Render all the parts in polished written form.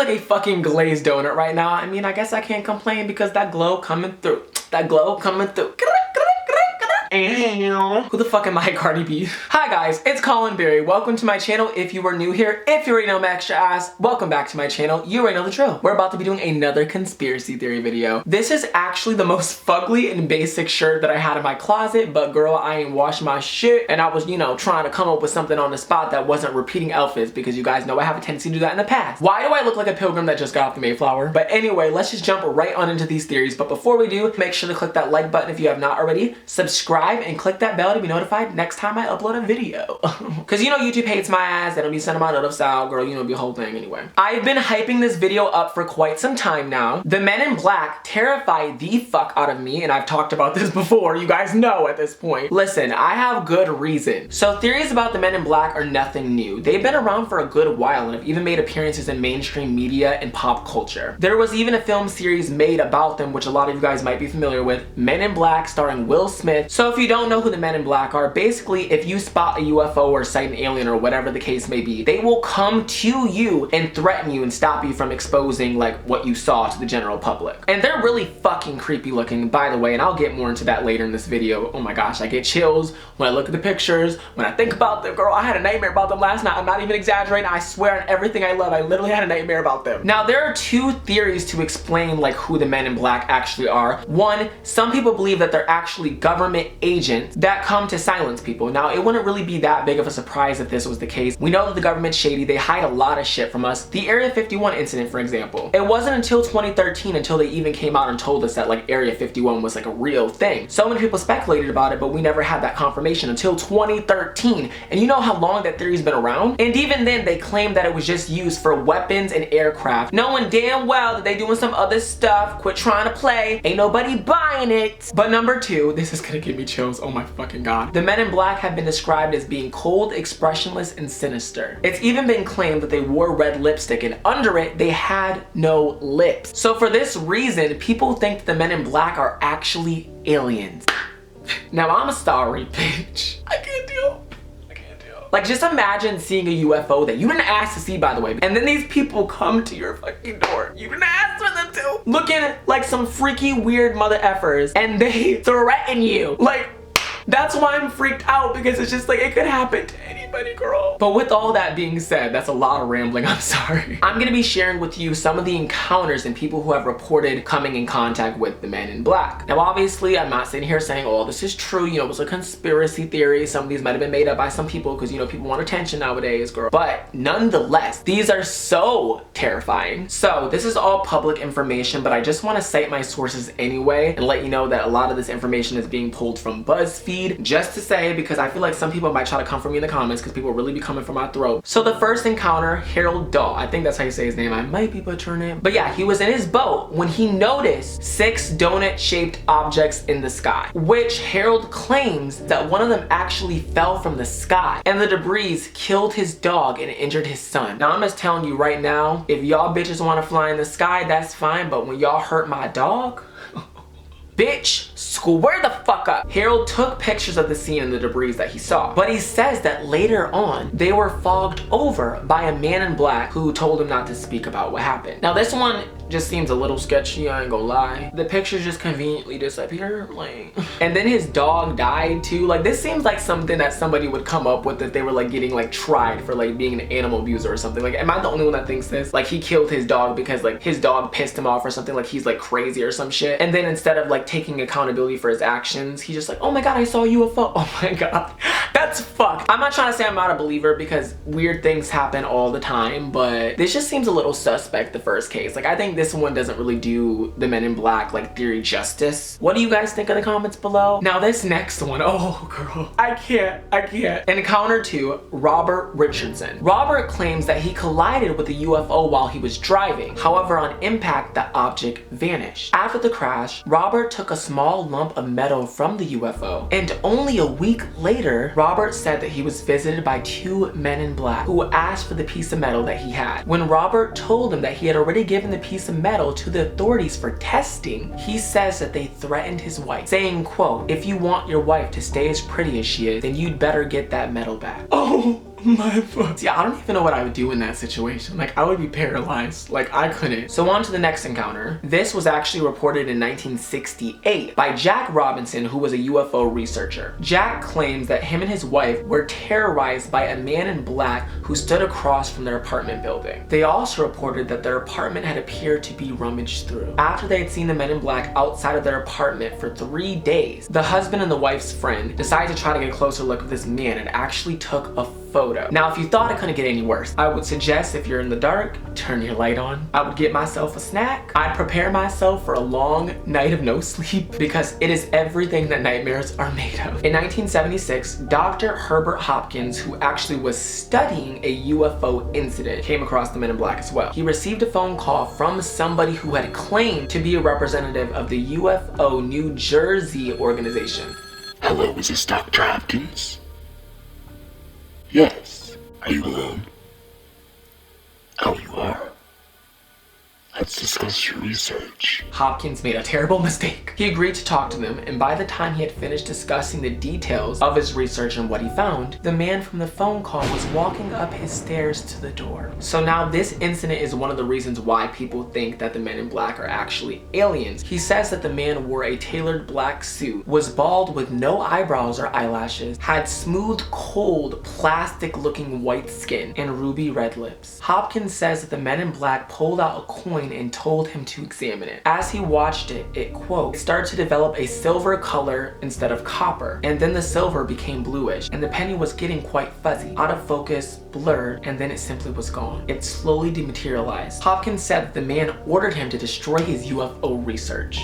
like a fucking glazed donut right now. I mean, I guess I can't complain because that glow coming through. That glow coming through. Who the fuck am I, Cardi B? Hi guys, it's Kahlen Barry. Welcome to my channel if you are new here. If you already know my extra ass, welcome back to my channel. You already know the drill. We're about to be doing another conspiracy theory video. This is actually the most fugly and basic shirt that I had in my closet, but girl, I ain't washed my shit, and I was, you know, trying to come up with something on the spot that wasn't repeating outfits because you guys know I have a tendency to do that in the past. Why do I look like a pilgrim that just got off the Mayflower? But anyway, let's just jump right on into these theories. But before we do, make sure to click that like button if you have not already, subscribe, and click that bell to be notified next time I upload a video. Cause you know YouTube hates my ass, they don't be sending my notifs out, girl, you know, be a whole thing anyway. I've been hyping this video up for quite some time now. The men in black terrify the fuck out of me, and I've talked about this before, you guys know at this point. Listen, I have good reason. So theories about the men in black are nothing new. They've been around for a good while and have even made appearances in mainstream media and pop culture. There was even a film series made about them, which a lot of you guys might be familiar with, Men in Black, starring Will Smith. So if you don't know who the Men in Black are, basically if you spot a UFO or sight an alien or whatever the case may be, they will come to you and threaten you and stop you from exposing like what you saw to the general public. And they're really fucking creepy looking, by the way, and I'll get more into that later in this video. Oh my gosh, I get chills when I look at the pictures, when I think about them. Girl, I had a nightmare about them last night. I'm not even exaggerating. I swear on everything I love, I literally had a nightmare about them. Now there are two theories to explain like who the Men in Black actually are. One, some people believe that they're actually government agents that come to silence people. Now, it wouldn't really be that big of a surprise if this was the case. We know that the government's shady. They hide a lot of shit from us. The Area 51 incident, for example. It wasn't until 2013 until they even came out and told us that like Area 51 was like a real thing. So many people speculated about it, but we never had that confirmation until 2013. And you know how long that theory's been around? And even then, they claimed that it was just used for weapons and aircraft, knowing damn well that they doing some other stuff. Quit trying to play. Ain't nobody buying it. But number two, this is gonna give me chills. Oh my fucking god. The Men in Black have been described as being cold, expressionless, and sinister. It's even been claimed that they wore red lipstick and under it, they had no lips. So for this reason, people think that the Men in Black are actually aliens. Now I'm sorry, bitch. I can't deal. Like, just imagine seeing a UFO that you didn't ask to see, by the way, and then these people come to your fucking door. You didn't ask for them to. Looking like some freaky weird mother effers, and they threaten you. Like, that's why I'm freaked out, because it's just like, it could happen to anybody, girl. But with all that being said, that's a lot of rambling, I'm sorry. I'm gonna be sharing with you some of the encounters and people who have reported coming in contact with the Men in Black. Now, obviously, I'm not sitting here saying, oh, this is true, you know, it was a conspiracy theory. Some of these might have been made up by some people because, you know, people want attention nowadays, girl. But nonetheless, these are so terrifying. So this is all public information, but I just want to cite my sources anyway and let you know that a lot of this information is being pulled from BuzzFeed, just to say, because I feel like some people might try to come for me in the comments because people really be coming for my throat. So the first encounter, Harold Dahl, I think that's how you say his name, I might be butchering it, but yeah, he was in his boat when he noticed 6 donut-shaped objects in the sky, which Harold claims that one of them actually fell from the sky, and the debris killed his dog and injured his son. Now I'm just telling you right now, if y'all bitches want to fly in the sky, that's fine, but when y'all hurt my dog, bitch, square the fuck up. Harold took pictures of the scene and the debris that he saw, but he says that later on, they were fogged over by a man in black who told him not to speak about what happened. Now this one just seems a little sketchy, I ain't gonna lie. The pictures just conveniently disappear, like. And then his dog died too. Like, this seems like something that somebody would come up with if they were like getting like tried for like being an animal abuser or something. Like, am I the only one that thinks this? Like, he killed his dog because like his dog pissed him off or something, like he's like crazy or some shit. And then instead of like taking accountability for his actions, he's just like, oh my god, I saw a UFO. Oh my god, that's fucked. I'm not trying to say I'm not a believer because weird things happen all the time, but this just seems a little suspect, the first case. Like, I think this one doesn't really do the Men in Black like theory justice. What do you guys think in the comments below? Now this next one, oh girl, I can't. Encounter 2, Robert Richardson. Robert claims that he collided with a UFO while he was driving. However, on impact, the object vanished. After the crash, Robert took a small lump of metal from the UFO, and only a week later, Robert said that he was visited by 2 men in black who asked for the piece of metal that he had. When Robert told him that he had already given the piece of metal to the authorities for testing, he says that they threatened his wife, saying, quote, if you want your wife to stay as pretty as she is, then you'd better get that metal back. Oh My foot. See, I don't even know what I would do in that situation. Like, I would be paralyzed. Like, I couldn't. So on to the next encounter. This was actually reported in 1968 by Jack Robinson, who was a UFO researcher. Jack claims that him and his wife were terrorized by a man in black who stood across from their apartment building. They also reported that their apartment had appeared to be rummaged through. After they had seen the men in black outside of their apartment for 3 days, the husband and the wife's friend decided to try to get a closer look at this man and actually took a photo. Now, if you thought it couldn't get any worse, I would suggest if you're in the dark, turn your light on. I would get myself a snack. I'd prepare myself for a long night of no sleep because it is everything that nightmares are made of. In 1976, Dr. Herbert Hopkins, who actually was studying a UFO incident, came across the men in black as well. He received a phone call from somebody who had claimed to be a representative of the UFO New Jersey organization. Hello, is this Dr. Hopkins? Yes. Are you alone? Oh, you are? Let's discuss your research. Hopkins made a terrible mistake. He agreed to talk to them, and by the time he had finished discussing the details of his research and what he found, the man from the phone call was walking up his stairs to the door. So now this incident is one of the reasons why people think that the men in black are actually aliens. He says that the man wore a tailored black suit, was bald with no eyebrows or eyelashes, had smooth, cold, plastic-looking white skin, and ruby red lips. Hopkins says that the men in black pulled out a coin and told him to examine it. As he watched it, it, quote, started to develop a silver color instead of copper, and then the silver became bluish, and the penny was getting quite fuzzy, out of focus, blurred, and then it simply was gone. It slowly dematerialized. Hopkins said that the man ordered him to destroy his UFO research.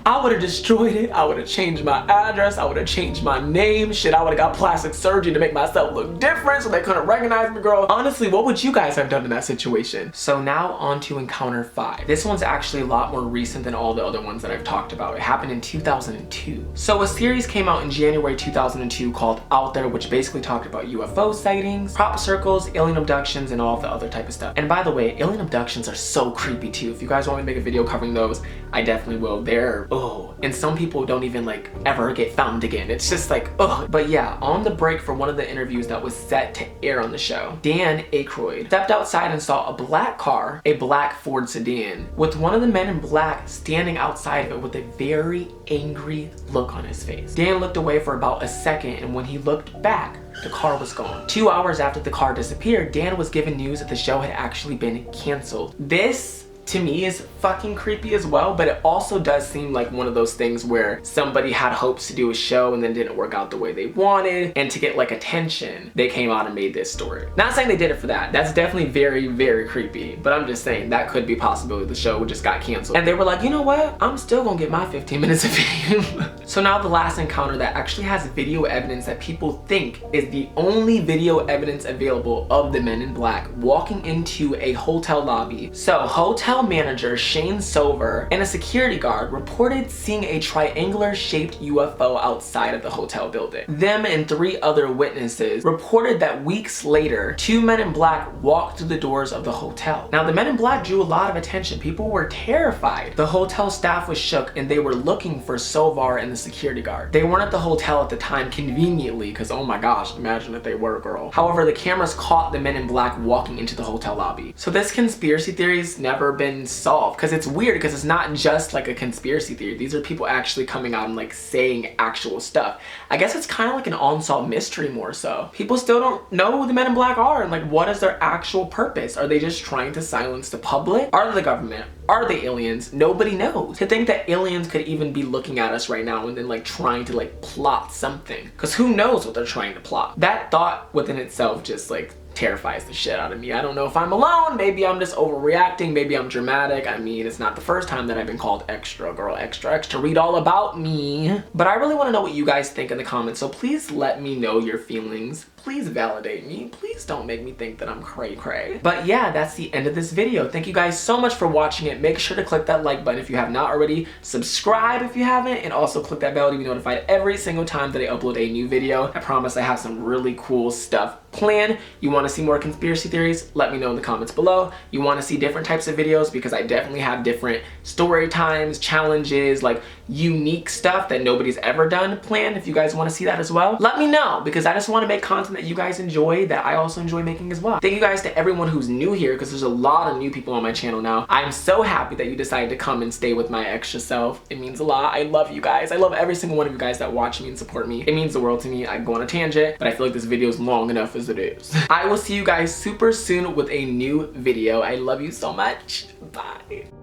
I would have destroyed it. I would have changed my address. I would have changed my name. Shit, I would have got plastic surgery to make myself look different so they couldn't recognize me, girl. Honestly, what would you guys have done in that situation? So now on to encounter 5. This one's actually a lot more recent than all the other ones that I've talked about. It happened in 2002. So a series came out in January 2002 called Out There, which basically talked about UFO sightings, crop circles, alien abductions, and all of the other type of stuff. And by the way, alien abductions are so creepy too. If you guys want me to make a video covering those, I definitely will. They're, oh, and some people don't even like ever get found again. It's just like, oh. But yeah, on the break for one of the interviews that was set to air on the show, Dan Aykroyd stepped outside and saw a black car, a black Ford sedan, with one of the men in black standing outside of it with a very angry look on his face. Dan looked away for about a second, and when he looked back, the car was gone. 2 hours after the car disappeared, Dan was given news that the show had actually been canceled. This, to me, is fucking creepy as well, but it also does seem like one of those things where somebody had hopes to do a show and then didn't work out the way they wanted, and to get like attention, they came out and made this story. Not saying they did it for that. That's definitely very, very creepy, but I'm just saying that could be a possibility. The show just got canceled. And they were like, you know what? I'm still gonna get my 15 minutes of fame. So now the last encounter that actually has video evidence that people think is the only video evidence available of the men in black walking into a hotel lobby. So hotel manager Shane Sover and a security guard reported seeing a triangular shaped UFO outside of the hotel building. Them and 3 other witnesses reported that weeks later, 2 men in black walked through the doors of the hotel. Now the men in black drew a lot of attention. People were terrified. The hotel staff was shook and they were looking for Sovar and the security guard. They weren't at the hotel at the time conveniently, because oh my gosh, imagine if they were, girl. However, the cameras caught the men in black walking into the hotel lobby. So this conspiracy theory's never been solved, because it's weird, because it's not just like a conspiracy theory. These are people actually coming out and like saying actual stuff. I guess it's kind of like an unsolved mystery more so. People still don't know who the men in black are, and like what is their actual purpose? Are they just trying to silence the public? Are they the government? Are they aliens? Nobody knows. To think that aliens could even be looking at us right now and then like trying to like plot something, because who knows what they're trying to plot. That thought within itself just like terrifies the shit out of me. I don't know if I'm alone. Maybe I'm just overreacting. Maybe I'm dramatic. I mean, it's not the first time that I've been called extra, girl, extra, extra. Read all about me. But I really want to know what you guys think in the comments. So please let me know your feelings. Please validate me. Please don't make me think that I'm cray cray. But yeah, that's the end of this video. Thank you guys so much for watching it. Make sure to click that like button if you have not already. Subscribe if you haven't, and also click that bell to be notified every single time that I upload a new video. I promise I have some really cool stuff plan. You want to see more conspiracy theories? Let me know in the comments below. You want to see different types of videos, because I definitely have different story times, challenges, like unique stuff that nobody's ever done planned. If you guys want to see that as well, let me know, because I just want to make content that you guys enjoy, that I also enjoy making as well. Thank you guys to everyone who's new here, because there's a lot of new people on my channel now. I'm so happy that you decided to come and stay with my extra self. It means a lot. I love you guys. I love every single one of you guys that watch me and support me. It means the world to me. I go on a tangent, but I feel like this video is long enough as it is. I will see you guys super soon with a new video. I love you so much. Bye.